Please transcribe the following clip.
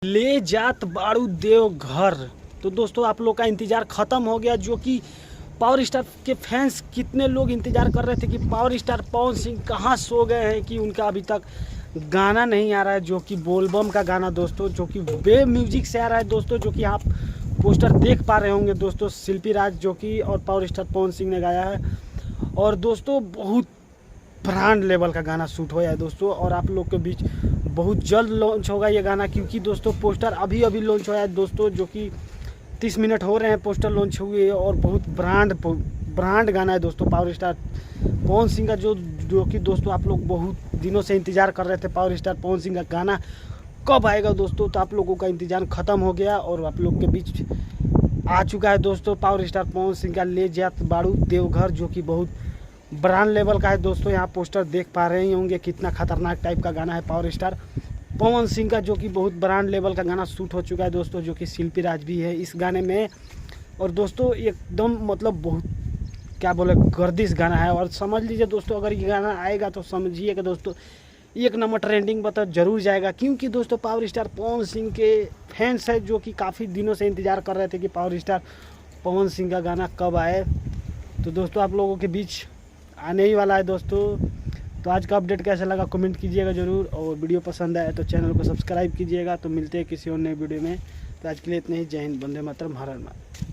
ले जात बाड़ू देव घर। तो दोस्तों आप लोग का इंतज़ार ख़त्म हो गया, जो कि पावर स्टार के फैंस कितने लोग इंतज़ार कर रहे थे कि पावर स्टार पवन सिंह कहाँ सो गए हैं कि उनका अभी तक गाना नहीं आ रहा है, जो कि बोलबम का गाना दोस्तों, जो कि वे म्यूजिक से आ रहा है दोस्तों, जो कि आप पोस्टर देख पा रहे होंगे दोस्तों। शिल्पी राज जो कि और पावर स्टार पवन सिंह ने गाया है, और दोस्तों बहुत ब्रांड लेवल का गाना शूट हो है दोस्तों। और आप लोग के बीच बहुत जल्द लॉन्च होगा ये गाना, क्योंकि दोस्तों पोस्टर अभी लॉन्च हुआ है दोस्तों, जो कि 30 मिनट हो रहे हैं पोस्टर लॉन्च हुए, और बहुत ब्रांड गाना है दोस्तों पावर स्टार पवन सिंह का, जो कि दोस्तों आप लोग बहुत दिनों से इंतज़ार कर रहे थे पावर स्टार पवन सिंह का गाना कब आएगा दोस्तों। तो आप लोगों का इंतज़ार ख़त्म हो गया और आप लोग के बीच आ चुका है दोस्तों पावर स्टार पवन सिंह का ले जात बाड़ू देवघर, जो कि बहुत ब्रांड लेवल का है दोस्तों। यहाँ पोस्टर देख पा रहे होंगे कितना खतरनाक टाइप का गाना है पावर स्टार पवन सिंह का, जो कि बहुत ब्रांड लेवल का गाना शूट हो चुका है दोस्तों, जो कि शिल्पी राज भी है इस गाने में। और दोस्तों एकदम मतलब बहुत क्या बोले गर्दिश गाना है, और समझ लीजिए दोस्तों अगर ये गाना आएगा तो समझिए कि दोस्तों 1 नंबर ट्रेंडिंग पर तो जरूर जाएगा, क्योंकि दोस्तों पावर स्टार पवन सिंह के फैंस है जो कि काफ़ी दिनों से इंतज़ार कर रहे थे कि पावर स्टार पवन सिंह का गाना कब आए। तो दोस्तों आप लोगों के बीच आने ही वाला है दोस्तों। तो आज का अपडेट कैसा लगा कमेंट कीजिएगा ज़रूर, और वीडियो पसंद आए तो चैनल को सब्सक्राइब कीजिएगा। तो मिलते हैं किसी और नए वीडियो में। तो आज के लिए इतना ही। जय हिंद, वंदे मातरम, हर हर महादेव।